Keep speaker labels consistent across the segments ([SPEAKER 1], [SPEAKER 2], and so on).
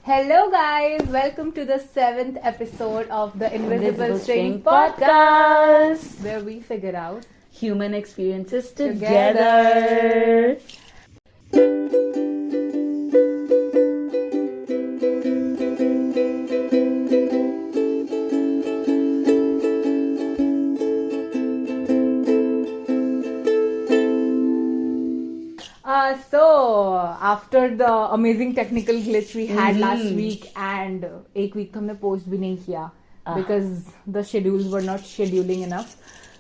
[SPEAKER 1] Hello guys, welcome to the 7th episode of the Invisible String Podcast, where we figure out
[SPEAKER 2] human experiences together.
[SPEAKER 1] So after the amazing technical glitch we had last week and एक week तो हमने post भी नहीं किया because the schedules were not scheduling enough.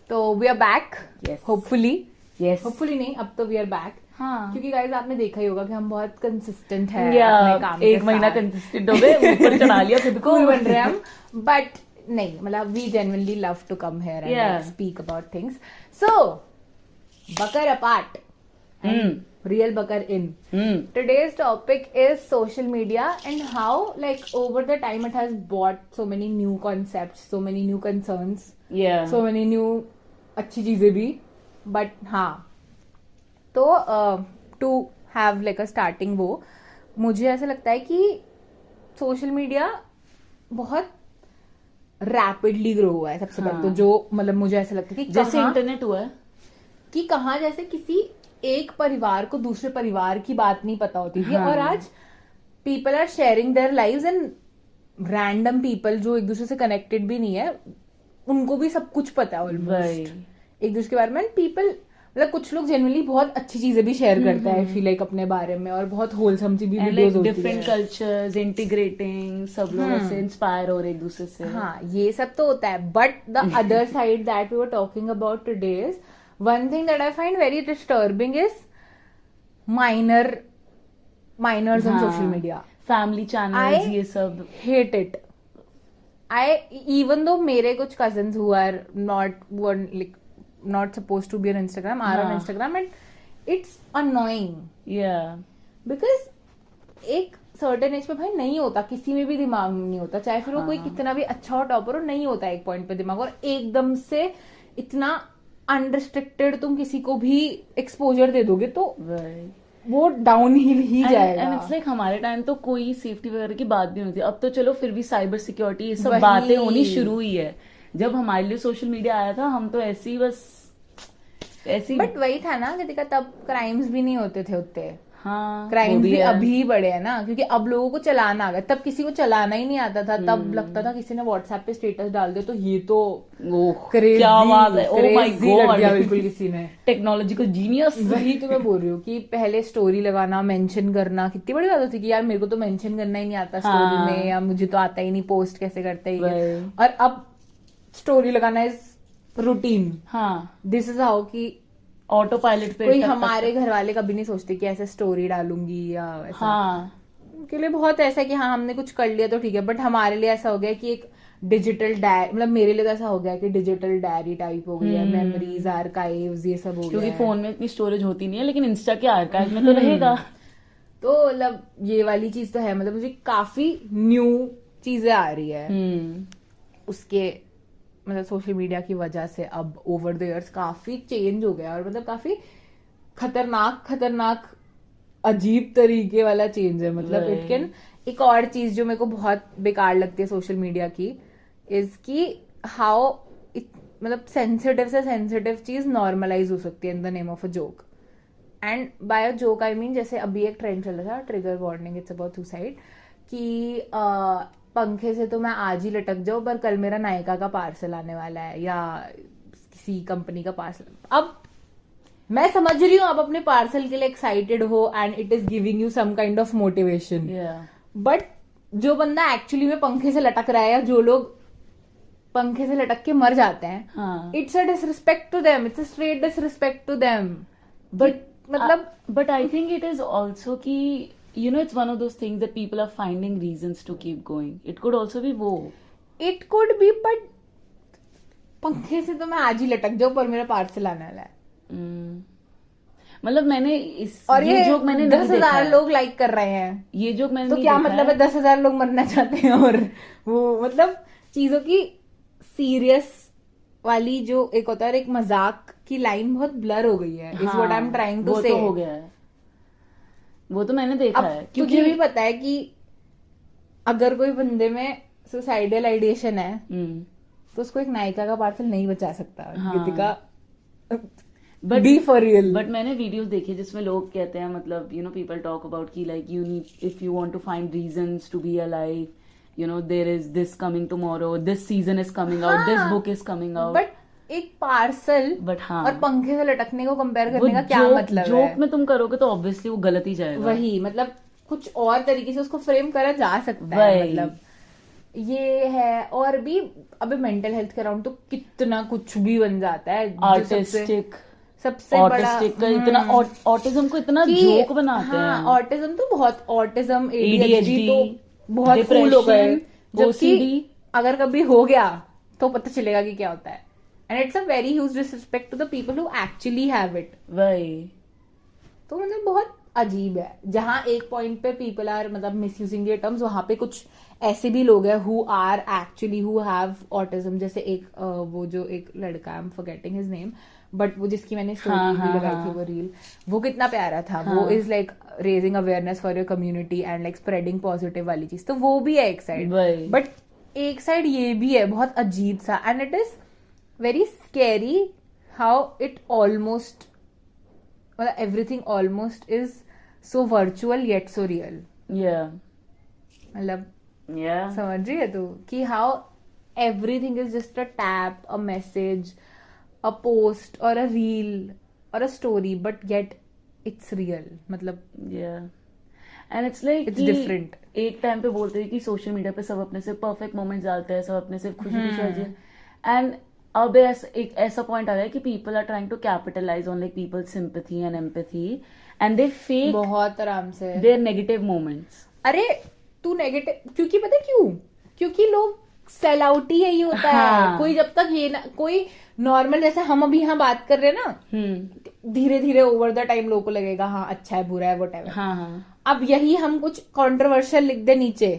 [SPEAKER 1] So we are back.
[SPEAKER 2] Yes.
[SPEAKER 1] Hopefully.
[SPEAKER 2] Yes.
[SPEAKER 1] Hopefully नहीं, अब तो we are back.
[SPEAKER 2] हाँ.
[SPEAKER 1] क्योंकि guys आपने देखा ही होगा कि हम बहुत consistent है
[SPEAKER 2] Yeah,
[SPEAKER 1] अपने काम के
[SPEAKER 2] एक महीना
[SPEAKER 1] साथ.
[SPEAKER 2] consistent हो गए, ऊपर चढ़ा लिया खुद को.
[SPEAKER 1] Cool बन रहे हैं हम, but नहीं, मतलब we genuinely love to come here and
[SPEAKER 2] Yeah.
[SPEAKER 1] like, speak about things. So Bakar apart. Real Bakar in. Today's topic is social media and how like over the time it has brought so many new concepts, so many new concerns,
[SPEAKER 2] Yeah.
[SPEAKER 1] so many new अच्छी चीजें भी. But हाँ, तो to have like a starting वो मुझे ऐसा लगता है कि सोशल मीडिया बहुत रैपिडली ग्रो हुआ है. सबसे पहले तो जो मतलब मुझे ऐसा लगता है कि
[SPEAKER 2] जैसे इंटरनेट हुआ है
[SPEAKER 1] कि कहाँ जैसे किसी एक परिवार को दूसरे परिवार की बात नहीं पता होती थी. और आज people are sharing their lives and random people जो एक दूसरे से कनेक्टेड भी नहीं है उनको भी सब कुछ पता है ऑलमोस्ट एक दूसरे के बारे में. पीपल मतलब कुछ लोग जेन्युइनली बहुत अच्छी चीजें भी शेयर करते हैं फील लाइक अपने बारे में और बहुत होलसम सी भी वीडियोस होती है.
[SPEAKER 2] डिफरेंट कल्चर्स इंटीग्रेटिंग, सब लोगों से इंस्पायर हो रहे एक दूसरे से.
[SPEAKER 1] हाँ, ये सब तो होता है. But the other side that we were talking about today is one thing that I find very disturbing is minors on social media.
[SPEAKER 2] Family channels, ये सब.
[SPEAKER 1] Hate it. Even though मेरे कुछ cousins who are not supposed to be on Instagram are on Instagram and it's annoying.
[SPEAKER 2] Yeah.
[SPEAKER 1] Because एक certain age पे भाई नहीं होता, किसी में भी दिमाग नहीं होता, चाहे फिर वो कोई कितना भी अच्छा हो टॉपर हो, नहीं होता एक पॉइंट पे दिमाग. और एकदम से इतना अनरिस्ट्रिक्टेड तुम किसी को भी एक्सपोजर दे दोगे तो वो डाउन ही जाएगा.
[SPEAKER 2] एंड इट्स लाइक हमारे टाइम तो कोई सेफ्टी वगैरह की बात नहीं होती. अब तो चलो फिर भी साइबर सिक्योरिटी ये सब बातें होनी शुरू हुई है. जब हमारे लिए सोशल मीडिया आया था हम तो ऐसे ही बस ऐसे.
[SPEAKER 1] बट वही था ना कि तब क्राइम्स भी नहीं होते थे उतने.
[SPEAKER 2] हाँ,
[SPEAKER 1] क्राइम्स भी अभी बढ़े हैं ना, क्योंकि अब लोगों को चलाना आ गया. तब किसी को चलाना ही नहीं आता था. तब लगता था किसी ने व्हाट्सएप पे स्टेटस डाल दिया तो ये तो क्रेजी,
[SPEAKER 2] क्या बात है. ओह माय गॉड,
[SPEAKER 1] बिल्कुल किसी ने
[SPEAKER 2] टेक्नोलॉजी को जीनियस.
[SPEAKER 1] वही तो मैं बोल रही हूँ कि पहले स्टोरी लगाना, मेंशन करना कितनी बड़ी बात होती कि यार मेरे को तो मेंशन करना ही नहीं आता स्टोरी में, या मुझे तो आता ही नहीं, पोस्ट कैसे करते हैं. और अब स्टोरी लगाना इज रूटीन.
[SPEAKER 2] हाँ,
[SPEAKER 1] दिस इज हाउ कि
[SPEAKER 2] ऑटो पायलट पे
[SPEAKER 1] कोई हमारे घर वाले कभी नहीं सोचते कि ऐसे स्टोरी डालूंगी या ऐसा. उनके लिए बहुत ऐसा है कि हाँ हमने कुछ कर लिया तो ठीक है. बट हमारे लिए ऐसा हो गया कि एक डिजिटल डायरी, मतलब मेरे लिए तो ऐसा हो गया कि डिजिटल डायरी टाइप हो गई है. मेमोरीज, आर्काइव्स, ये सब हो गया.
[SPEAKER 2] क्योंकि फोन में इतनी स्टोरेज होती नहीं है, लेकिन इंस्टा के आर्काइव में तो रहेगा.
[SPEAKER 1] तो मतलब ये वाली चीज तो है. मतलब मुझे काफी न्यू चीजें आ रही है उसके मतलब सोशल मीडिया की वजह से. अब ओवर द इयर्स काफी चेंज हो गया और मतलब काफी खतरनाक अजीब तरीके वाला चेंज है. मतलब इट कैन. एक और चीज जो मेरे को बहुत बेकार लगती है सोशल मीडिया की इज कि हाउ मतलब सेंसिटिव चीज नॉर्मलाइज हो सकती है in the name of a joke. And by a joke I mean जैसे अभी एक ट्रेंड चल रहा था, trigger warning, it's about suicide, कि पंखे से तो मैं आज ही लटक जाऊं पर कल मेरा नायका का पार्सल आने वाला है या किसी कंपनी का पार्सल. अब मैं समझ रही हूँ आप अपने पार्सल के लिए एक्साइटेड हो and it is giving you some kind of motivation. But जो बंदा एक्चुअली में पंखे से लटक रहा है या जो लोग पंखे से लटक के मर जाते हैं, it's a disrespect to them. It's a straight disrespect to them. But
[SPEAKER 2] I think it is also की you know it's one of those things that people are finding reasons to keep going. It could also be वो.
[SPEAKER 1] It could be, but पंखे से तो मैं आज ही लटक जाऊं पर मेरा पार्सल आने वाला है.
[SPEAKER 2] मतलब मैंने इस
[SPEAKER 1] और ये
[SPEAKER 2] जोक मैंने
[SPEAKER 1] 10,000 लोग लाइक कर रहे हैं.
[SPEAKER 2] ये जोक मैंने
[SPEAKER 1] तो क्या मतलब है 10,000 लोग मरना चाहते हैं. और वो मतलब चीजों की सीरियस वाली जो एक होता है एक मजाक की लाइन बहुत ब्लर हो गई है. Is what I am trying to say.
[SPEAKER 2] हो गया है वो तो मैंने देखा है.
[SPEAKER 1] क्योंकि भी पता है कि अगर कोई बंदे में सुसाइडल आइडिएशन है तो उसको एक नायिका का पार्सल नहीं बचा सकता। Geetika be for real.
[SPEAKER 2] But मैंने वीडियोस देखी जिसमें लोग कहते हैं, मतलब पीपल टॉक अबाउट कि like you need, if you want to find reasons to be alive, there is this coming tomorrow, this season is coming out, this book is coming out.
[SPEAKER 1] But एक parcel और पंखे से लटकने को compare करने का क्या मतलब है?
[SPEAKER 2] जोक में तुम करोगे तो ऑब्वियसली वो गलत ही जाएगा।
[SPEAKER 1] वही, मतलब कुछ और तरीके से उसको फ्रेम करा जा सकता है। मतलब ये है। और भी अबे मेंटल हेल्थ के अराउंड तो कितना कुछ भी बन जाता है।
[SPEAKER 2] आर्टिस्टिक,
[SPEAKER 1] सबसे बड़ा
[SPEAKER 2] इतना ऑटिज्म को इतना जोक बनाते हैं।
[SPEAKER 1] ऑटिज्म तो बहुत, ऑटिज्म ADHD तो बहुत कूल हो गए। जबकि अगर कभी हो गया तो पता चलेगा कि क्या होता है। And it's a very huge disrespect to the people who actually have it.
[SPEAKER 2] वही
[SPEAKER 1] तो मतलब बहुत अजीब है। जहां एक पॉइंट पे पीपल आर मतलब मिसयूजिंग द टर्म्स, वहां पे कुछ ऐसे भी लोग हैं who are actually who have autism. जैसे एक वो जो एक लड़का, I am forgetting his name, but वो जिसकी मैंने स्टोरी लगाई थी वो रील, वो कितना प्यारा था। वो is like raising awareness for your community and like spreading positive वाली चीज। तो वो भी है एक साइड, बट एक साइड ये भी है बहुत अजीब सा। And it is very scary how it almost, मतलब everything almost is so virtual yet so real. मतलब समझ रही है तू कि how everything is just a tap, a message, a post or a reel or a story, but yet it's real. मतलब
[SPEAKER 2] and it's like
[SPEAKER 1] it's different.
[SPEAKER 2] एक time पे बोलते हैं कि सोशल मीडिया पे सब अपने से परफेक्ट मोमेंट्स डालते हैं, सब अपने से खुशी एंड अब एक ऐसा पॉइंट आ रहा है कि people are trying to capitalise on like people sympathy and empathy and they fake
[SPEAKER 1] बहुत आराम से
[SPEAKER 2] देयर नेगेटिव मोमेंट्स।
[SPEAKER 1] अरे तू नेगेटिव, क्योंकि पता क्यों? क्योंकि लोग सेल आउट ही यही होता है। कोई जब तक ये ना, कोई नॉर्मल जैसे हम अभी यहाँ बात कर रहे हैं ना, धीरे धीरे ओवर द टाइम लोगों को लगेगा हाँ अच्छा है बुरा है व्हाटएवर। अब यही हम कुछ कंट्रोवर्शियल लिख दे नीचे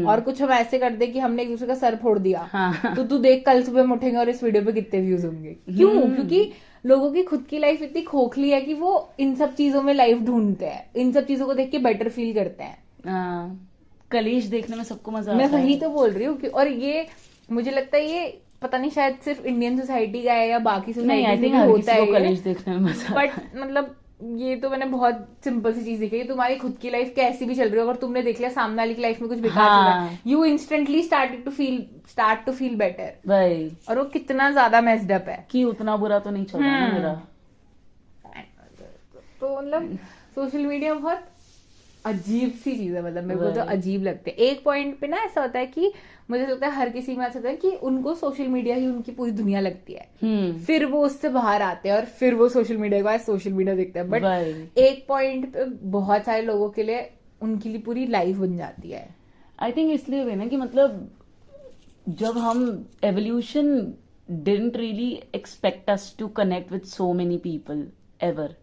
[SPEAKER 1] और कुछ हम ऐसे कर दे कि हमने एक दूसरे का सर फोड़ दिया, तो तू देख कल सुबह हम उठेंगे और इस वीडियो पे कितने व्यूज होंगे। क्यों? क्योंकि लोगों की खुद की लाइफ इतनी खोखली है कि वो इन सब चीजों में लाइफ ढूंढते हैं, इन सब चीजों को देख के बेटर फील करते हैं।
[SPEAKER 2] कलेश देखने में सबको मजा आता है।
[SPEAKER 1] मैं वही तो बोल रही हूँ। और ये मुझे लगता है ये पता नहीं शायद सिर्फ इंडियन सोसाइटी का है या बाकी सोसाइटी में होता है
[SPEAKER 2] कलेश देखने में मजा।
[SPEAKER 1] बट मतलब ये तो मैंने बहुत सिंपल सी चीज देखी है। तुम्हारी खुद की लाइफ कैसी भी चल रही हो, अगर तुमने देख लिया सामने वाली की लाइफ में कुछ बेकार चल रहा है, you instantly start to feel better. और वो कितना ज्यादा मेस्ड अप है
[SPEAKER 2] कि उतना बुरा तो नहीं चल रहा है मेरा।
[SPEAKER 1] तो मतलब सोशल मीडिया बहुत अजीब सी चीज है। मतलब मेरे को तो अजीब लगते हैं। एक पॉइंट पे ना ऐसा होता है कि मुझे लगता है हर किसी में ऐसा होता है कि उनको सोशल मीडिया ही उनकी पूरी दुनिया लगती है। फिर वो उससे बाहर आते हैं और फिर वो सोशल मीडिया के बाद सोशल मीडिया देखते हैं। बट एक पॉइंट पे बहुत सारे लोगों के लिए उनके लिए पूरी लाइफ बन जाती है।
[SPEAKER 2] आई थिंक इसलिए भी ना कि मतलब जब हम evolution didn't really expect us to connect with so many people ever.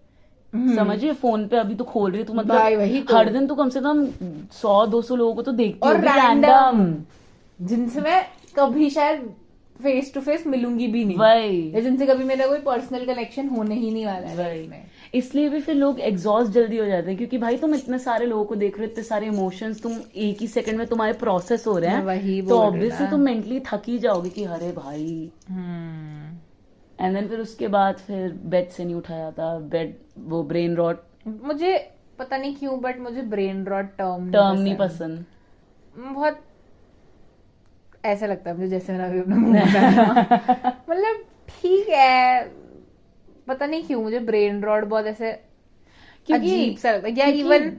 [SPEAKER 2] समझिए फोन पे अभी तो खोल रही है, तो मतलब हर दिन तो कम से कम 100-200 लोगों को तो देखती
[SPEAKER 1] और रैंडम जिनसे मैं कभी शायद फेस टू फेस मिलूंगी भी नहीं, जिनसे कभी मेरा कोई पर्सनल कनेक्शन होने ही नहीं वाला है।
[SPEAKER 2] इसलिए भी फिर लोग एग्जॉस्ट जल्दी हो जाते हैं क्योंकि भाई तुम इतने सारे लोगों को देख रहे हो, इतने सारे इमोशंस तुम एक ही सेकंड में तुम्हारे प्रोसेस हो रहे हैं, तो ऑब्वियसली तुम मेंटली थक ही जाओगे कि अरे भाई। एंड देन फिर उसके बाद फिर बेड से नहीं उठाया जाता, बेड वो ब्रेन रॉट।
[SPEAKER 1] मुझे पता नहीं क्यों बट मुझे ब्रेन रॉट टर्म
[SPEAKER 2] नहीं पसंद।
[SPEAKER 1] बहुत ऐसा लगता है मुझे जैसे मैंने अभी अपना मुंह बनाया। मतलब ठीक है, पता नहीं क्यों मुझे ब्रेन रॉट बहुत ऐसे अजीब सा लगता है। या इवन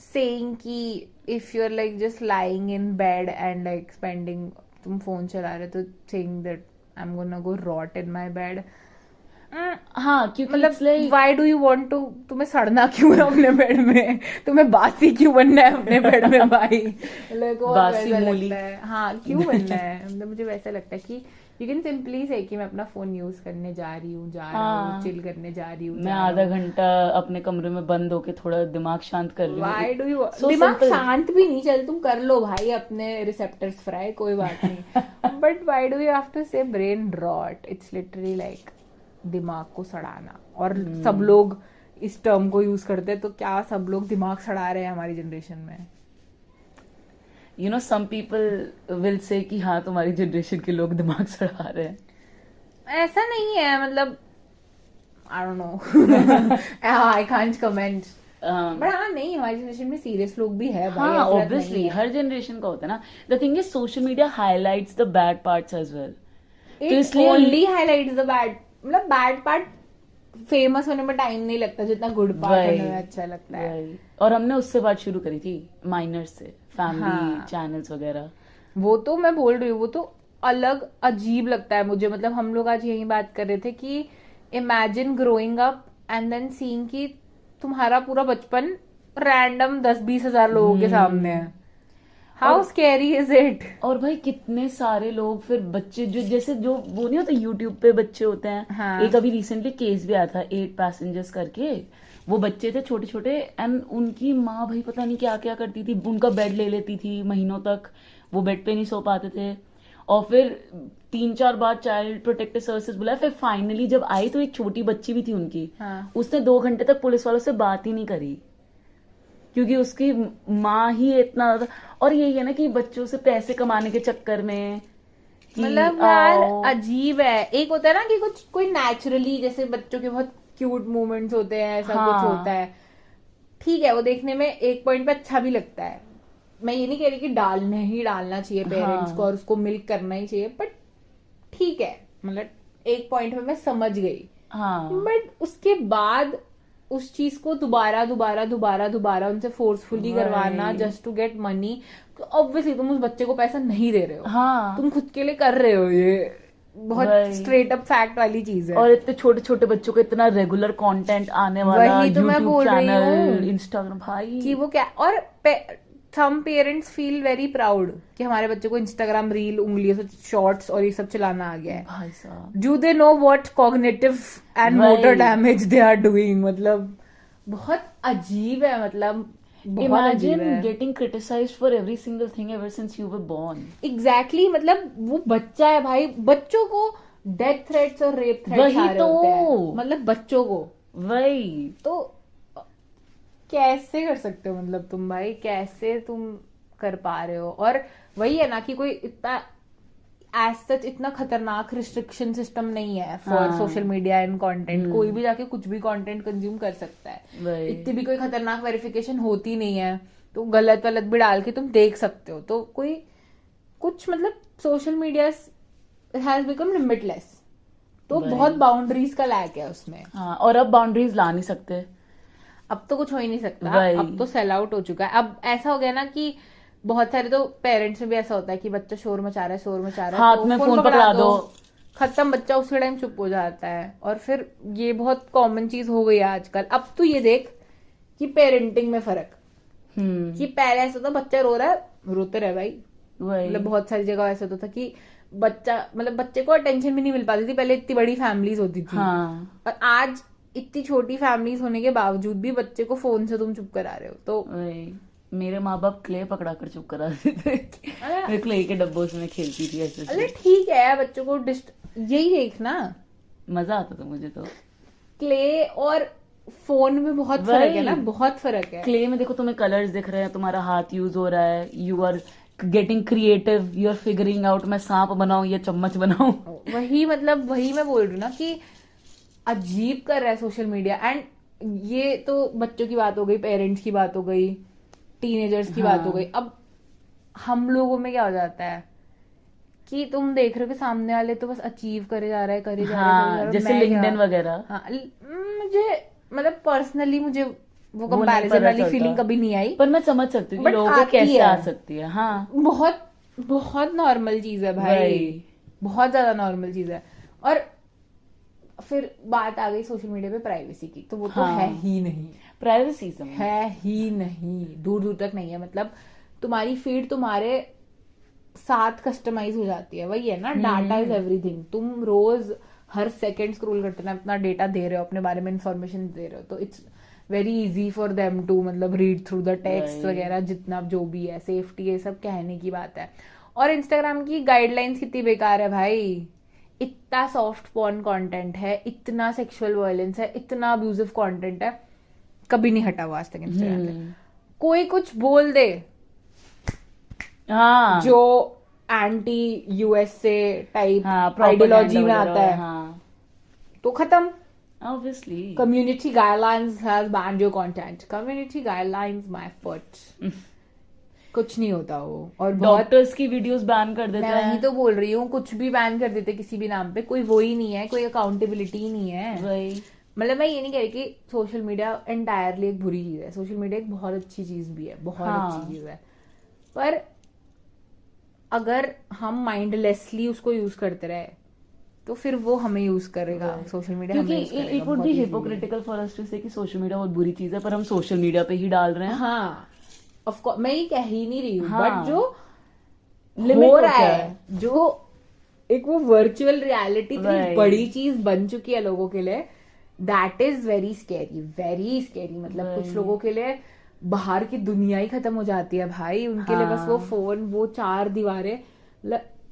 [SPEAKER 1] सेइंग कि if you are like just lying in bed and like spending, तुम फोन चला रहे तो saying that I am gonna go rot in my bed.
[SPEAKER 2] हाँ, क्योंकि
[SPEAKER 1] मतलब why do you want to, तुम्हें सड़ना क्यों है अपने बेड में, तुम्हें बासी क्यों बनना है अपने बेड में भाई।
[SPEAKER 2] बासी मूली।
[SPEAKER 1] हाँ क्यों बनना है। मतलब मुझे वैसा लगता है कि यू कैन सिंपली से कि मैं अपना फोन यूज करने जा रही हूँ, चिल करने जा रही हूँ,
[SPEAKER 2] मैं आधा घंटा अपने कमरे में बंद होके थोड़ा दिमाग शांत कर रही हूँ।
[SPEAKER 1] व्हाई डू यू, दिमाग शांत भी नहीं, चल तुम कर लो भाई अपने रिसेप्टर्स फ्राई, कोई बात नहीं। But why do you have to say brain rot? It's literally like दिमाग को सड़ाना। और सब लोग इस टर्म को यूज करते हैं, तो क्या सब लोग दिमाग सड़ा रहे हैं हमारी जनरेशन में?
[SPEAKER 2] You know some people will say कि हाँ तुम्हारी जनरेशन के लोग दिमाग सड़ा रहे हैं.
[SPEAKER 1] ऐसा नहीं है, मतलब I don't know, I can't comment. But हाँ, नहीं, हमारी जनरेशन में सीरियस लोग भी है भाई.
[SPEAKER 2] हाँ ऑब्वियसली हर जनरेशन का होता है ना. The thing is social media highlights the bad parts as well.
[SPEAKER 1] तो इसलिए ओनली हाईलाइट्स द बैड, मतलब बैड पार्ट फेमस होने में टाइम नहीं लगता जितना गुड पार्ट होने में अच्छा लगता है.
[SPEAKER 2] और हमने उससे बात शुरू करी थी माइनर्स से, फैमिली चैनल्स वगैरह.
[SPEAKER 1] वो तो मैं बोल रही हूँ, वो तो अलग अजीब लगता है मुझे. मतलब हम लोग आज यही बात कर रहे थे कि imagine growing up and then seeing कि तुम्हारा पूरा बचपन रैंडम 10-20 हजार लोगों के सामने है. How scary is it.
[SPEAKER 2] और भाई कितने सारे लोग फिर बच्चे जो जैसे जो वो नहीं होते यूट्यूब पे बच्चे होते हैं.
[SPEAKER 1] हाँ.
[SPEAKER 2] एक अभी रिसेंटली केस भी आया था 8 पैसेंजर्स करके. वो बच्चे थे छोटे छोटे एंड उनकी माँ भाई पता नहीं क्या क्या करती थी. उनका बेड ले लेती थी महीनों तक, वो बेड पे नहीं सो पाते थे. और फिर 3-4 बार चाइल्ड प्रोटेक्टिव सर्विसेज बुलाया. फिर फाइनली जब आई तो एक छोटी बच्ची भी थी उनकी.
[SPEAKER 1] हाँ.
[SPEAKER 2] उसने 2 घंटे तक पुलिस वालों से बात ही नहीं करी क्योंकि उसकी माँ ही इतना. और यही है ना कि बच्चों से पैसे कमाने के चक्कर में,
[SPEAKER 1] मतलब यार अजीब है. एक होता है ना कि कुछ कोई नेचुरली, जैसे बच्चों के बहुत क्यूट मोमेंट्स होते हैं, ऐसा कुछ होता है, ठीक है, वो देखने में एक पॉइंट पे अच्छा भी लगता है. मैं ये नहीं कह रही कि डालना चाहिए पेरेंट्स को और उसको मिल्क करना ही चाहिए, बट ठीक है, मतलब एक पॉइंट पे मैं समझ गई. बट उसके बाद उस चीज को दोबारा उनसे फोर्सफुली करवाना just to get money. Obviously तुम उस बच्चे को पैसा नहीं दे रहे हो, तुम खुद के लिए कर रहे हो. ये बहुत स्ट्रेट अप फैक्ट वाली चीज है.
[SPEAKER 2] और इतने छोटे छोटे बच्चों को इतना रेगुलर कंटेंट आने वाला,
[SPEAKER 1] वही तो मैं बोल रही हूँ,
[SPEAKER 2] इंस्टाग्राम भाई कि
[SPEAKER 1] वो क्या. और some parents feel very proud कि हमारे बच्चे को इंस्टाग्राम रील, उंगलियों से शॉर्ट्स और ये सब चलाना आ गया है.
[SPEAKER 2] भाई साहब,
[SPEAKER 1] Do they know what cognitive and motor damage they are doing? मतलब बहुत अजीब है. मतलब
[SPEAKER 2] imagine getting criticized for every single thing ever since you were born.
[SPEAKER 1] Exactly. मतलब वो बच्चा है भाई, बच्चों को डेथ थ्रेट्स और रेप थ्रेट्स आ रहे होते हैं. मतलब बच्चों को
[SPEAKER 2] वही
[SPEAKER 1] तो कैसे कर सकते हो, मतलब तुम भाई कैसे तुम कर पा रहे हो. और वही है ना कि कोई इतना एज सच इतना खतरनाक रिस्ट्रिक्शन सिस्टम नहीं है for social media and content. कोई भी जाके कुछ भी कंटेंट कंज्यूम कर सकता है. इतनी भी कोई खतरनाक वेरिफिकेशन होती नहीं है, तो गलत भी डाल के तुम देख सकते हो. तो कोई कुछ मतलब social media has become limitless. तो बहुत बाउंड्रीज का लैक है उसमें.
[SPEAKER 2] और अब बाउंड्रीज ला नहीं सकते.
[SPEAKER 1] अब तो कुछ हो ही नहीं सकता. अब तो सेल आउट हो चुका है. अब ऐसा हो गया ना कि बहुत सारे तो पेरेंट्स में भी ऐसा होता है कि बच्चा शोर मचा रहा है,
[SPEAKER 2] हाथ में फोन पकड़ा दो,
[SPEAKER 1] खत्म, बच्चा उसी टाइम चुप हो जाता है. और फिर ये बहुत कॉमन चीज हो गई है आजकल. अब तो ये देख कि पेरेंटिंग में फर्क, कि पहले ऐसा था बच्चा रो रहा है, रोते रहे भाई. मतलब बहुत सारी जगह ऐसा होता था कि बच्चे को अटेंशन भी नहीं मिल पाती थी. पहले इतनी बड़ी फैमिलीज होती थी. और आज इतनी छोटी फैमिलीज होने के बावजूद भी बच्चे को फोन से तुम चुप करा रहे हो. तो
[SPEAKER 2] मेरे माँ बाप क्ले पकड़ा कर चुप करा देते थे. क्ले के डब्बों से मैं खेलती थी ऐसे.
[SPEAKER 1] अरे ठीक है, बच्चों को यही देखना
[SPEAKER 2] मजा आता था मुझे. तो
[SPEAKER 1] क्ले और फोन में बहुत फर्क है ना, बहुत फर्क है.
[SPEAKER 2] क्ले में देखो तुम्हें कलर्स दिख रहे हैं, तुम्हारा हाथ यूज हो रहा है, you are getting creative, you are figuring out मैं सांप बनाऊं या चम्मच बनाऊं.
[SPEAKER 1] वही मैं बोल रही हूँ ना कि अजीब कर रहा है सोशल मीडिया. एंड ये तो बच्चों की बात हो गई, पेरेंट्स की बात हो गई, टीनेजर्स की बात हो गई. अब हम लोगों में क्या हो जाता है कि तुम देख रहे हो कि सामने वाले तो बस अचीव करे जा रहा है,
[SPEAKER 2] जैसे लिंक्डइन वगैरह.
[SPEAKER 1] मुझे मतलब पर्सनली मुझे वो कंपैरिजन वाली फीलिंग कभी नहीं आई.
[SPEAKER 2] पर मैं समझ सकती हूँ लोगों को कैसे आ सकती है. हाँ,
[SPEAKER 1] बहुत बहुत नॉर्मल चीज है भाई, बहुत ज्यादा नॉर्मल चीज है. और फिर बात आ गई सोशल मीडिया पे प्राइवेसी की, तो वो तो है ही नहीं.
[SPEAKER 2] प्राइवेसी
[SPEAKER 1] है ही नहीं, दूर तक नहीं है. मतलब तुम्हारी फीड तुम्हारे साथ कस्टमाइज हो जाती है. वही है ना, डाटा इज एवरीथिंग. तुम रोज हर सेकंड स्क्रॉल करते ना अपना डेटा दे रहे हो, अपने बारे में इंफॉर्मेशन दे रहे हो. तो it's very easy for them to मतलब रीड थ्रू द टेक्स्ट वगैरह, जितना जो भी है. सेफ्टी ये सब कहने की बात है. और इंस्टाग्राम की गाइडलाइंस कितनी बेकार है भाई. इतना सॉफ्ट पॉर्न कंटेंट है, इतना सेक्सुअल वायलेंस है, इतना अब्यूजिव कंटेंट है, कभी नहीं हटा हुआ आज तक इंस्टाग्राम पे. कोई कुछ बोल दे
[SPEAKER 2] हाँ
[SPEAKER 1] जो एंटी यूएसए टाइप
[SPEAKER 2] हाँ
[SPEAKER 1] आइडियोलॉजी में आता है,
[SPEAKER 2] हाँ
[SPEAKER 1] तो खत्म.
[SPEAKER 2] Obviously.
[SPEAKER 1] Community guidelines has banned your content. Community guidelines, my foot. कुछ नहीं होता वो. और
[SPEAKER 2] डॉक्टर्स की वीडियोस बैन कर देते
[SPEAKER 1] मैं
[SPEAKER 2] हैं.
[SPEAKER 1] वही तो बोल रही हूँ, कुछ भी बैन कर देते किसी भी नाम पे, कोई वो ही नहीं है, कोई अकाउंटेबिलिटी नहीं है.
[SPEAKER 2] वही.
[SPEAKER 1] मतलब मैं ये नहीं कह रही कि सोशल मीडिया एंटायरली एक बुरी चीज है. सोशल मीडिया एक बहुत अच्छी चीज भी है, बहुत अच्छी चीज है. पर अगर हम माइंडलेसली उसको यूज करते रहे तो फिर वो हमें यूज करेगा. सोशल मीडिया हमें यूज करेगा.
[SPEAKER 2] It would be hypocritical for us to say कि सोशल मीडिया बहुत बुरी चीज है, पर हम सोशल मीडिया पे ही डाल रहे हैं.
[SPEAKER 1] हाँ, ऑफ कोर्स मैं ये कह ही नहीं रही हूँ,
[SPEAKER 2] हाँ,
[SPEAKER 1] बट जो
[SPEAKER 2] लिमिट
[SPEAKER 1] हो रहा है, जो एक वो वर्चुअल रियलिटी इतनी बड़ी चीज बन चुकी है लोगों के लिए, that is very scary, very scary. मतलब कुछ लोगों के लिए बाहर की दुनिया ही खत्म हो जाती है भाई. उनके लिए बस वो फोन, वो 4 दीवारें.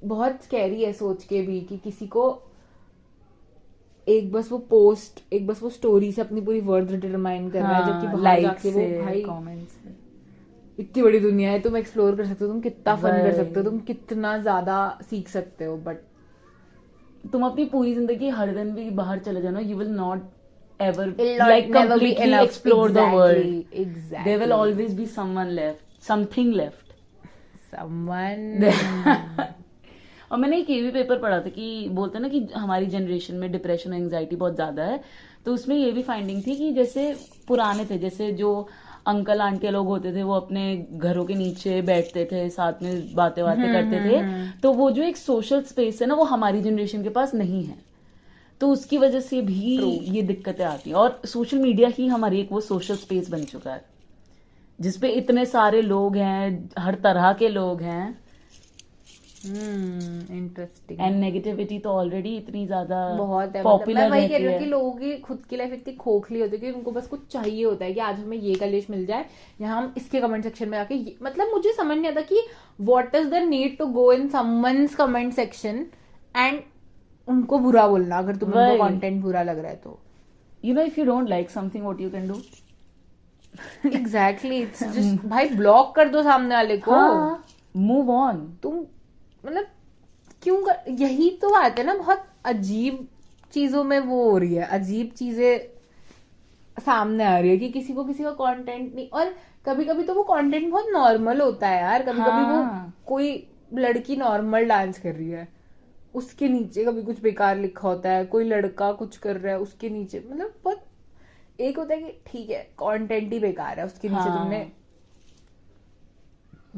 [SPEAKER 1] बहुत स्कैरी है सोच के भी कि किसी को एक बस वो पोस्ट, एक बस वो स्टोरी से अपनी पूरी वर्थ डिटरमाइन कर रहा है, जबकि बाहर जाके वो भाई इतनी बड़ी दुनिया है, तुम एक्सप्लोर कर सकते हो, तुम कितना फन कर सकते हो, तुम कितना ज्यादा सीख सकते हो. बट
[SPEAKER 2] तुम अपनी पूरी जिंदगी हर दिन भी बाहर चले जाओ, you will not ever
[SPEAKER 1] It'll
[SPEAKER 2] like
[SPEAKER 1] never be
[SPEAKER 2] completely
[SPEAKER 1] enough.
[SPEAKER 2] explore the world.
[SPEAKER 1] Exactly.
[SPEAKER 2] There will always be someone left, something left.
[SPEAKER 1] Someone.
[SPEAKER 2] और मैंने एक ये भी पेपर पढ़ा था कि बोलते हैं ना कि हमारी जनरेशन में डिप्रेशन और एंजाइटी बहुत ज्यादा है. तो उसमें ये भी फाइंडिंग थी कि जैसे पुराने थे, जैसे जो अंकल आंटी लोग होते थे, वो अपने घरों के नीचे बैठते थे, साथ में बातें करते थे. तो वो जो एक सोशल स्पेस है ना, वो हमारी जनरेशन के पास नहीं है. तो उसकी वजह से भी ये दिक्कतें आती हैं. और सोशल मीडिया ही हमारी एक वो सोशल स्पेस बन चुका है जिसपे इतने सारे लोग हैं, हर तरह के लोग हैं.
[SPEAKER 1] इंटरेस्टिंग.
[SPEAKER 2] एंड नेगेटिविटी तो ऑलरेडी इतनी ज्यादा
[SPEAKER 1] बहुत है.
[SPEAKER 2] पॉपुलर
[SPEAKER 1] मैं वही
[SPEAKER 2] रहती
[SPEAKER 1] कह रही हूँ
[SPEAKER 2] है
[SPEAKER 1] कि लोगों की खुद की लाइफ इतनी खोखली होती है कि उनको बस कुछ चाहिए होता है कि आज हमें ये कलेश मिल जाए, या हम इसके कमेंट सेक्शन में आके मतलब मुझे समझ नहीं आता कि what is the need to go in someone's comment section and उनको बुरा बोलना अगर तुम्हें कंटेंट बुरा लग रहा है तो.
[SPEAKER 2] You know, if you don't like something what you can do.
[SPEAKER 1] Exactly. It's just भाई ब्लॉक कर दो सामने वाले को,
[SPEAKER 2] मूव ऑन.
[SPEAKER 1] तुम मतलब क्यों यही तो बात है ना. बहुत अजीब चीजों में वो हो रही है, अजीब चीजें सामने आ रही है कि किसी का कंटेंट नहीं. और कभी कभी तो वो कंटेंट बहुत नॉर्मल होता है यार. कभी कभी वो कोई लड़की नॉर्मल डांस कर रही है, उसके नीचे कभी कुछ बेकार लिखा होता है. कोई लड़का कुछ कर रहा है, उसके नीचे मतलब बहुत एक होता है कि ठीक है कंटेंट ही बेकार है, उसके नीचे तुमने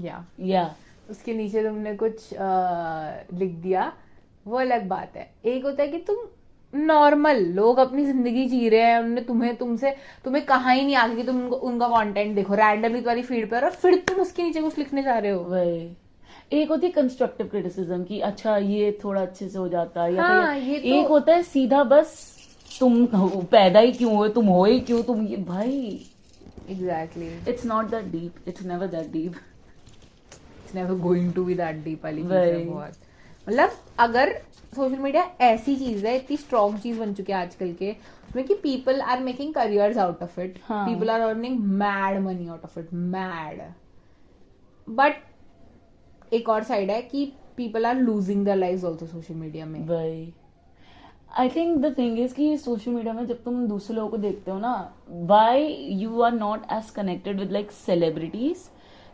[SPEAKER 1] या उसके नीचे तुमने कुछ लिख दिया, वो अलग बात है. एक होता है कि तुम नॉर्मल लोग अपनी जिंदगी जी रहे हैं, उन्होंने तुम्हें कहा ही नहीं आगे कि तुम उनका कंटेंट देखो रैंडमली तुम्हारी फीड पर, और फिर तुम उसके नीचे कुछ लिखने जा रहे हो.
[SPEAKER 2] वही एक होती है कंस्ट्रक्टिव क्रिटिसिज्म की अच्छा ये थोड़ा अच्छे से हो जाता है,
[SPEAKER 1] या ये तो
[SPEAKER 2] एक होता है सीधा बस तुम पैदा ही क्यों हुए, तुम हो ही क्यों, तुम ये भाई.
[SPEAKER 1] Exactly.
[SPEAKER 2] It's not that deep, it's never that deep,
[SPEAKER 1] it's never going to be that deep वाली चीज है बहुत. मतलब अगर सोशल मीडिया ऐसी चीज है, इतनी स्ट्रॉन्ग चीज बन चुकी है आजकल के उसमें कि people are making careers out of it, people are earning mad money out of it, mad. But एक और साइड है कि people are losing their lives also social media में.
[SPEAKER 2] भाई I think the thing is कि social media में जब तुम दूसरे लोगों को देखते हो ना, why you are not as connected with like celebrities,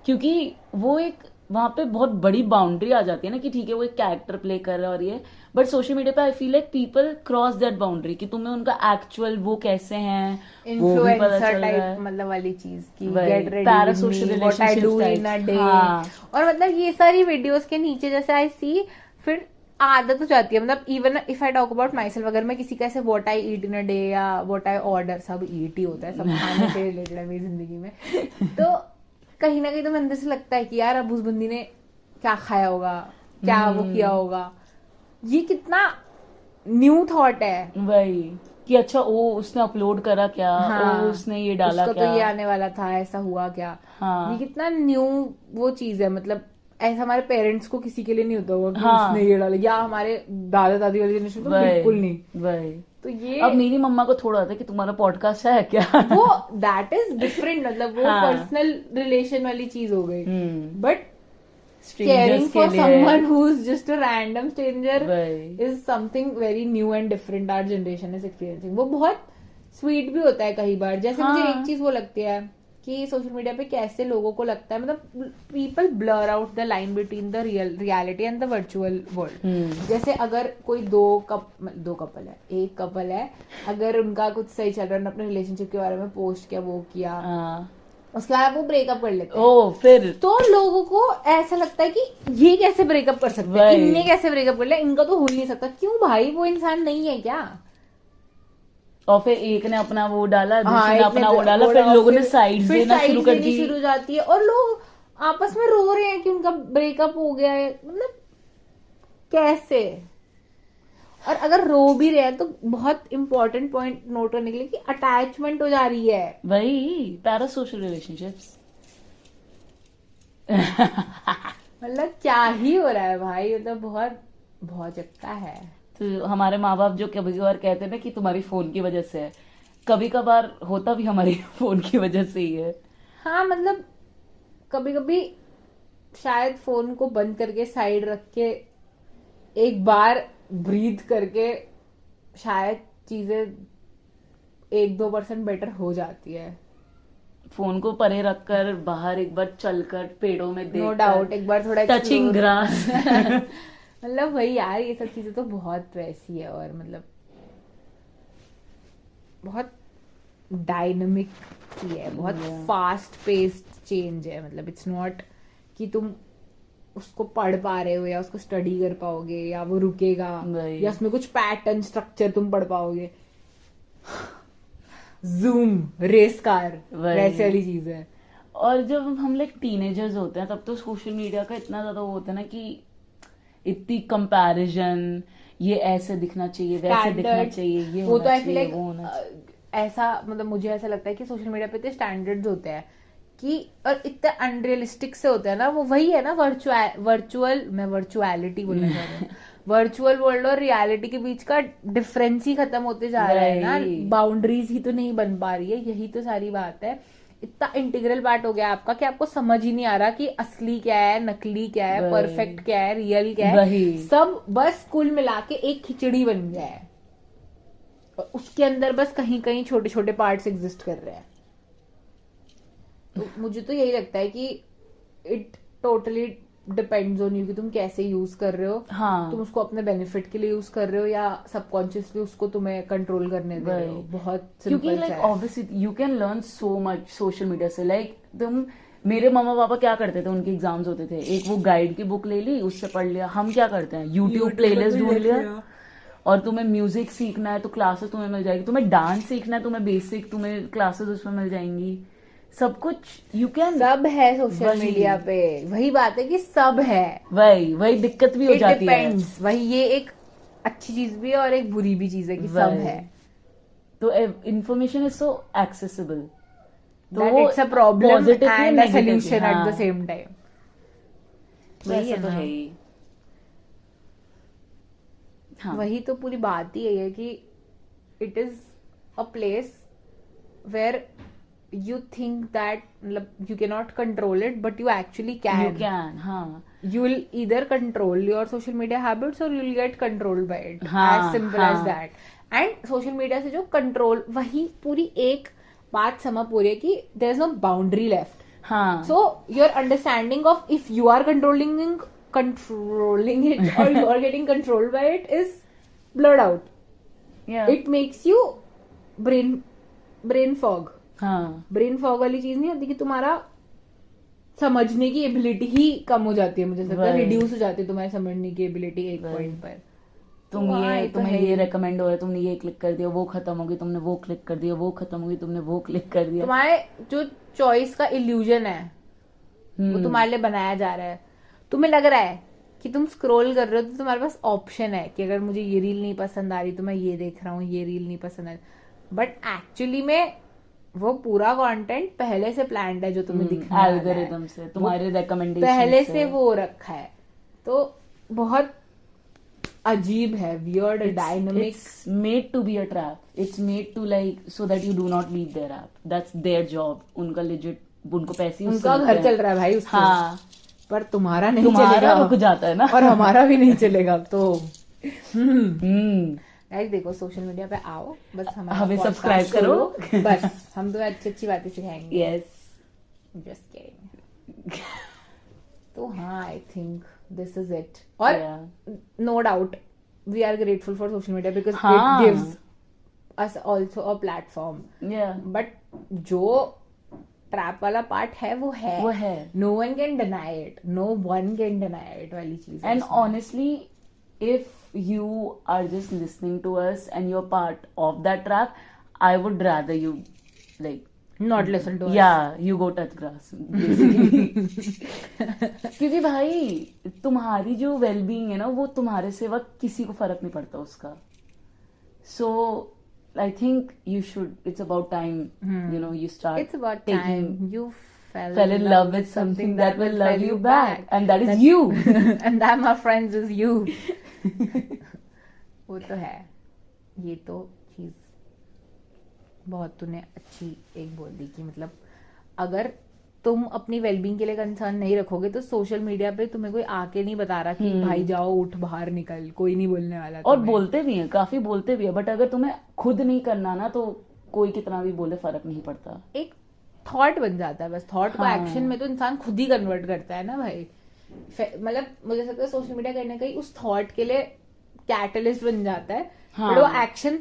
[SPEAKER 2] क्योंकि वो एक वहां पे बहुत बड़ी बाउंड्री आ जाती है ना कि ठीक है वो एक कैरेक्टर प्ले कर रहा है और ये, बट सोशल मीडिया पे I feel like people cross that boundary कि तुम्हें उनका एक्चुअल वो कैसे हैं,
[SPEAKER 1] इन्फ्लुएंसर टाइप मतलब वाली चीज की get ready
[SPEAKER 2] parasocial
[SPEAKER 1] what I do in a day. और मतलब ये सारी वीडियोस के नीचे जैसे आई सी, फिर आदत हो जाती है. मतलब even if I talk about my self, अगर मैं किसी का ऐसे what I eat in a day या व्हाट आई ऑर्डर, सब ईट ही होता है, सब खाने से रिलेटेड है मेरी जिंदगी में, तो कहीं ना कहीं तो अंदर से लगता है कि यार अब उस बंदी ने क्या खाया होगा, क्या वो किया होगा. ये कितना न्यू थॉट है
[SPEAKER 2] वही कि अच्छा वो उसने अपलोड करा क्या, वो उसने ये डाला क्या,
[SPEAKER 1] तो ये आने वाला था, ऐसा हुआ क्या. ये कितना न्यू वो चीज है. मतलब ऐसा हमारे पेरेंट्स को किसी के लिए नहीं होता होगा कि उसने ये डाला, या हमारे दादा दादी वाली जनरेशन को बिल्कुल नहीं. तो ये
[SPEAKER 2] अब मेरी मम्मा को थोड़ा था कि तुम्हारा पॉडकास्ट है क्या,
[SPEAKER 1] वो दैट इज डिफरेंट. मतलब वो पर्सनल रिलेशन वाली चीज हो गई. बट caring
[SPEAKER 2] Strangers
[SPEAKER 1] for
[SPEAKER 2] के लिए
[SPEAKER 1] someone who's just a random stranger
[SPEAKER 2] वही।
[SPEAKER 1] is something very new and different our generation is experiencing. वो बहुत स्वीट भी होता है कई बार. जैसे मुझे
[SPEAKER 2] हाँ.
[SPEAKER 1] एक चीज वो लगती है कि सोशल मीडिया पे कैसे लोगों को लगता है, मतलब people blur out the line between the reality and the virtual world. जैसे अगर कोई दो कपल है, एक कपल है, अगर उनका कुछ सही चल रहा है, अपने रिलेशनशिप के बारे में पोस्ट किया, वो किया, उसके बाद वो ब्रेकअप कर लेते हैं,
[SPEAKER 2] फिर
[SPEAKER 1] तो लोगों को ऐसा लगता है कि ये कैसे ब्रेकअप कर सकते हैं, इनने कैसे ब्रेकअप कर लिया, इनका तो हो ही नहीं सकता. क्यों भाई, वो इंसान नहीं है क्या?
[SPEAKER 2] और फिर एक ने अपना वो डाला, दूसरे ने अपना वो डाला, फिर लोगों ने साइड देना शुरू कर दी,
[SPEAKER 1] शुरू जाती है, और लोग आपस में रो रहे हैं कि उनका ब्रेकअप हो गया है. मतलब कैसे? और अगर रो भी रहे हैं तो बहुत इंपॉर्टेंट पॉइंट नोट करने के लिए कि अटैचमेंट हो जा रही है.
[SPEAKER 2] वही पैरासोशल रिलेशनशिप्स.
[SPEAKER 1] मतलब क्या ही हो रहा है भाई, मतलब बहुत बहुत जगता है.
[SPEAKER 2] तो हमारे माँ बाप जो कभी कभार कहते हैं ना कि तुम्हारी फोन की वजह से है, कभी कभार होता भी हमारी फोन की वजह से ही है.
[SPEAKER 1] हाँ, मतलब कभी कभी शायद फोन को बंद करके साइड रख के एक बार ब्रीथ करके शायद चीजें 1-2% बेटर हो जाती है.
[SPEAKER 2] फोन को परे रखकर बाहर एक बार चलकर पेड़ों में
[SPEAKER 1] नो डाउट, एक बार थोड़ा
[SPEAKER 2] टचिंग ग्रास.
[SPEAKER 1] मतलब वही यार, ये सब चीजें तो बहुत वैसी है, और मतलब बहुत डायनामिक सी है, बहुत फास्ट पेस्ड चेंज है. मतलब इट्स नॉट कि तुम उसको पढ़ पा रहे हो या उसको स्टडी कर पाओगे या वो रुकेगा या उसमें कुछ पैटर्न स्ट्रक्चर तुम पढ़ पाओगे. जूम, रेस कार, वैसे वाली चीज है.
[SPEAKER 2] और जब हम लाइक टीनेजर्स होते हैं तब तो सोशल मीडिया का इतना ज्यादा वो होता है ना कि इतनी कंपैरिजन, ये ऐसे दिखना चाहिए, वैसे दिखना चाहिए, ये
[SPEAKER 1] वो तो
[SPEAKER 2] चाहिए, वो होना चाहिए.
[SPEAKER 1] ऐसा मतलब मुझे ऐसा लगता है कि सोशल मीडिया पे इतने स्टैंडर्ड्स होते हैं कि, और इतने अनरियलिस्टिक से होते हैं ना, वो वही है ना मैं वर्चुअलिटी बोलना चाह रही हूँ. वर्चुअल वर्ल्ड और रियलिटी के बीच का डिफरेंस ही खत्म होते जा रहा है ना, बाउंड्रीज ही तो नहीं बन पा रही है. यही तो सारी बात है. इतना इंटीग्रल पार्ट हो गया आपका कि आपको समझ ही नहीं आ रहा कि असली क्या है, नकली क्या है, परफेक्ट क्या है, रियल क्या है. सब बस कुल मिला के एक खिचड़ी बन गया है, और उसके अंदर बस कहीं कहीं छोटे छोटे पार्ट्स एग्जिस्ट कर रहे हैं. तो मुझे तो यही लगता है कि it totally depends on you कि तुम कैसे यूज कर रहे हो.
[SPEAKER 2] हाँ.
[SPEAKER 1] तुम उसको अपने बेनिफिट के लिए यूज कर रहे हो या सबकॉन्शियसली उसको तुम्हें कंट्रोल करने दे रहे हो. बहुत
[SPEAKER 2] क्योंकि like obviously you can learn so much social media से. लाइक तुम, मेरे मम्मा पापा क्या करते थे, उनके एग्जाम्स होते थे, एक वो गाइड की बुक ले ली, उससे पढ़ लिया. हम क्या करते हैं, यूट्यूब प्लेलिस्ट ढूंढ लिया. और तुम्हें म्यूजिक सीखना है तो क्लासेस तुम्हें मिल जाएगी, तुम्हें डांस सीखना है, तुम्हें बेसिक, तुम्हें क्लासेस उसमें मिल जाएंगी. सब कुछ यू कैन,
[SPEAKER 1] सब है सोशल मीडिया पे. वही बात है कि सब है.
[SPEAKER 2] वही दिक्कत भी हो जाती है.
[SPEAKER 1] वही, ये एक अच्छी चीज भी है और एक बुरी भी चीज है कि सब है.
[SPEAKER 2] तो इंफॉर्मेशन इज सो एक्सेसिबल,
[SPEAKER 1] तो it's a problem and a solution at the same time.
[SPEAKER 2] वही तो है ही. हाँ.
[SPEAKER 1] वही तो पूरी बात ही है कि it is a place where you think that you cannot control it, but you actually can.
[SPEAKER 2] You can, हाँ.
[SPEAKER 1] You will either control your social media habits or you will get controlled by it.
[SPEAKER 2] हाँ,
[SPEAKER 1] as simple as that. And social media से जो control, वही पूरी एक बात समझ पूरी है कि there is no boundary left.
[SPEAKER 2] हाँ.
[SPEAKER 1] So your understanding of if you are controlling it or you are getting controlled by it is blurred out.
[SPEAKER 2] Yeah.
[SPEAKER 1] It makes you brain fog.
[SPEAKER 2] हाँ.
[SPEAKER 1] ब्रेन फॉग वाली चीज नहीं होती कि तुम्हारा समझने की एबिलिटी ही कम हो जाती है. मुझे लगता है रिड्यूस हो जाती है तुम्हारी समझने की एबिलिटी एक पॉइंट पर.
[SPEAKER 2] तुम्हें ये रेकमेंड हो रहा है, तुमने ये क्लिक कर दिया, वो खत्म होगी, तुमने वो क्लिक कर दिया, वो खत्म होगी, तुमने वो क्लिक कर दिया.
[SPEAKER 1] तुम्हारे जो चॉइस का इल्यूजन है वो तुम्हारे लिए बनाया जा रहा है. तुम्हें लग रहा है कि तुम स्क्रॉल कर रहे हो तो तुम्हारे पास ऑप्शन है कि अगर मुझे ये रील नहीं पसंद आ रही तो मैं ये देख रहा हूँ, ये रील नहीं पसंद आ रही. बट एक्चुअली में वो पूरा कंटेंट पहले से प्लान्ड है जो तुम्हें दिखना है,
[SPEAKER 2] एल्गोरिथम से, तुम्हारे रिकमेंडेशन
[SPEAKER 1] पहले से वो रखा है. तो बहुत अजीब है, weird, dynamic.
[SPEAKER 2] It's made to be a trap. It's made to like so that you do not leave their app. That's their job. उनका लिजिट, उनको पैसे,
[SPEAKER 1] उनका घर चल रहा है भाई उससे.
[SPEAKER 2] हाँ.
[SPEAKER 1] पर तुम्हारा नहीं
[SPEAKER 2] तुम्हारा
[SPEAKER 1] चलेगा,
[SPEAKER 2] रुक जाता है ना,
[SPEAKER 1] और हमारा भी नहीं चलेगा। तो
[SPEAKER 2] हम्म,
[SPEAKER 1] गाइस देखो, सोशल मीडिया पे आओ, बस
[SPEAKER 2] हमें
[SPEAKER 1] podcast
[SPEAKER 2] सब्सक्राइब करो।
[SPEAKER 1] खोलो, बस हम तो अच्छी अच्छी बातें सिखाएंगे।
[SPEAKER 2] Yes,
[SPEAKER 1] just kidding. तो हाँ, I think this is it. और no doubt we are grateful for social media because it gives us also a platform. But जो ट्रैप वाला पार्ट है वो है, no one can deny it, no one can deny it वाली चीज।
[SPEAKER 2] And honestly if you are just listening to us and you're part of that trap, I would rather you like
[SPEAKER 1] not listen to us.
[SPEAKER 2] Yeah, you go touch grass basically. क्योंकि भाई तुम्हारी जो wellbeing है ना, वो तुम्हारे सिवा किसी को फर्क नहीं पड़ता उसका। So I think you should, it's about time, you know, you start,
[SPEAKER 1] it's about time you
[SPEAKER 2] fell in love with something that will love you back, and that is you.
[SPEAKER 1] And that, my friends, is you. वो तो है, ये तो चीज बहुत तूने अच्छी एक बोल दी कि मतलब अगर तुम अपनी वेलबींग के लिए कंसर्न नहीं रखोगे तो सोशल मीडिया पे तुम्हें कोई आके नहीं बता रहा कि भाई जाओ उठ बाहर निकल, कोई नहीं बोलने वाला।
[SPEAKER 2] और बोलते भी हैं, काफी बोलते भी है, बट अगर तुम्हें खुद नहीं करना ना तो कोई कितना भी बोले फर्क नहीं पड़ता।
[SPEAKER 1] एक थॉट बन जाता है, बस थॉट को एक्शन में तो इंसान खुद ही कन्वर्ट करता है ना भाई। मतलब मुझे लगता है सोशल मीडिया कहीं ना कहीं उस थॉट के लिए कैटलिस्ट बन जाता है। बट वो एक्शन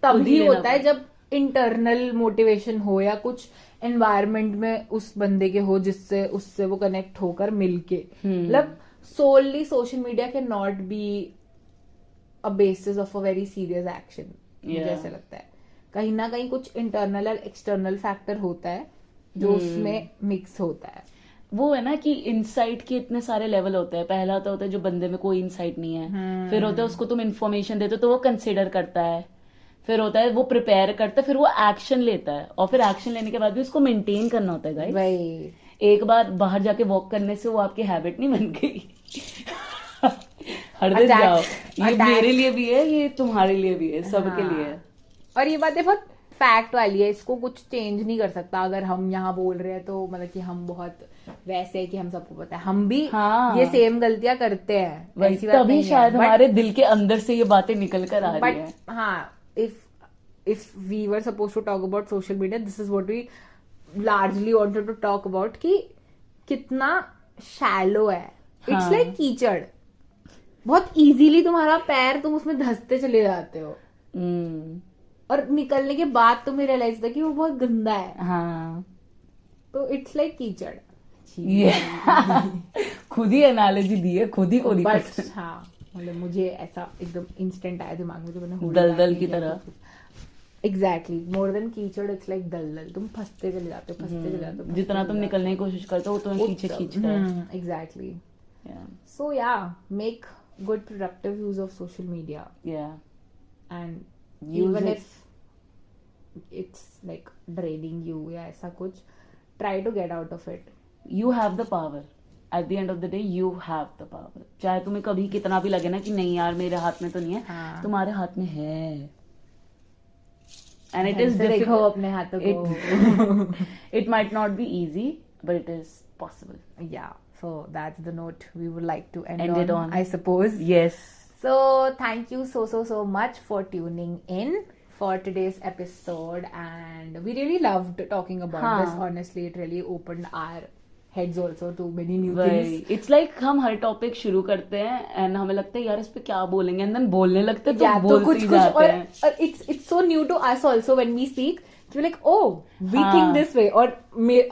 [SPEAKER 1] तभी होता है जब इंटरनल मोटिवेशन हो या कुछ एनवायरनमेंट में उस बंदे के हो जिससे उससे वो कनेक्ट होकर मिलके। मतलब solely social media can not be a basis of a very serious action. मुझे ऐसा लगता है कहीं ना कहीं कुछ इंटरनल और एक्सटर्नल फैक्टर होता है जो उसमें मिक्स होता है।
[SPEAKER 2] वो है ना कि इनसाइट के इतने सारे लेवल होते हैं। पहला तो होता है जो बंदे में कोई इनसाइट नहीं है, फिर होता है उसको तुम इन्फॉर्मेशन देते हो तो वो कंसिडर करता है, फिर होता है वो प्रिपेयर करता है, फिर वो एक्शन लेता है, और फिर एक्शन लेने के बाद भी उसको मेंटेन करना होता है गाइस।
[SPEAKER 1] भाई
[SPEAKER 2] एक बार बाहर जाके वॉक करने से वो आपकी हैबिट नहीं बन गई। हर दिन जाओ, ये मेरे लिए भी है, ये तुम्हारे लिए भी है, सबके लिए है।
[SPEAKER 1] और ये बातें बहुत फैक्ट वाली है, इसको कुछ चेंज नहीं कर सकता। अगर हम यहाँ बोल रहे हैं तो मतलब कि हम बहुत वैसे है कि हम सबको पता है, हम भी ये सेम गलतियां करते हैं,
[SPEAKER 2] तभी शायद हमारे दिल के अंदर से ये बातें निकल कर आ रही है।
[SPEAKER 1] हाँ, if we were supposed to talk about social media, this is what we largely wanted to talk about कि कितना shallow है। It's like कीचड़, बहुत इजीली तुम्हारा पैर तुम उसमें धंसते चले जाते हो, और निकलने के बाद तुम्हें रियलाइज होता है कि वो बहुत गंदा है।
[SPEAKER 2] हाँ,
[SPEAKER 1] तो इट्स लाइक कीचड़।
[SPEAKER 2] खुद ही एनालॉजी दी है, खुद ही को नहीं पता।
[SPEAKER 1] हाँ, मतलब मुझे ऐसा एकदम इंस्टेंट आया दिमाग में, तो मैंने
[SPEAKER 2] दलदल की तरह।
[SPEAKER 1] एग्जैक्टली, मोर देन कीचड़, इट्स लाइक दलदल। तुम फंसते चले जाते हो, फंसते चले जाते हो,
[SPEAKER 2] जितना तुम निकलने की कोशिश करते हो वो तुम्हें पीछे खींचता है।
[SPEAKER 1] एग्जैक्टली। सो या, make good productive use of social media, and even if it's like draining you या ऐसा कुछ, try to get out of it.
[SPEAKER 2] You have the power. At the end of the day, you have the power. चाहे तुम्हें कभी कितना भी लगे ना कि नहीं यार मेरे हाथ में तो नहीं है, तुम्हारे हाथ में है। And it is difficult.
[SPEAKER 1] देखो अपने हाथों को।
[SPEAKER 2] It might not be easy, but it is possible.
[SPEAKER 1] Yeah. So that's the note we would like to end
[SPEAKER 2] it on,
[SPEAKER 1] I suppose.
[SPEAKER 2] Yes.
[SPEAKER 1] So thank you so much for tuning in for today's episode, and we really loved talking about this. Honestly, it really opened our heads also to many new things.
[SPEAKER 2] It's like हम हर topic शुरू करते हैं and हमें लगता है यार इस पे क्या बोलेंगे, and then बोलने लगते हैं तो बोलते ही जाते हैं।
[SPEAKER 1] और it's so new to us also when we speak. We're like, oh, we think this way, और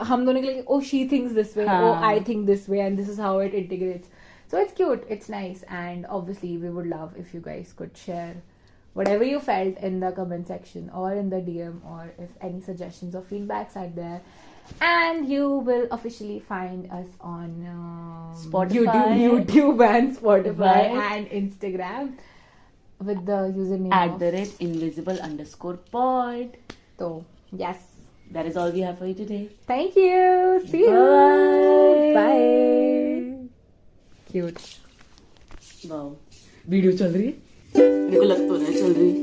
[SPEAKER 1] हम दोनों के लिए, oh, she thinks this way, oh, I think this way, and this is how it integrates. So it's cute, it's nice, and obviously we would love if you guys could share whatever you felt in the comment section or in the DM, or if any suggestions or feedbacks are there. And you will officially find us on
[SPEAKER 2] Spotify,
[SPEAKER 1] YouTube and Spotify and Instagram with the username
[SPEAKER 2] @invisible_pod.
[SPEAKER 1] So yes,
[SPEAKER 2] that is all we have for you today.
[SPEAKER 1] Thank you. See you. Bye. Cute.
[SPEAKER 2] Wow. Video चल रही है? मेरे को लग तो रहा है चल रही है।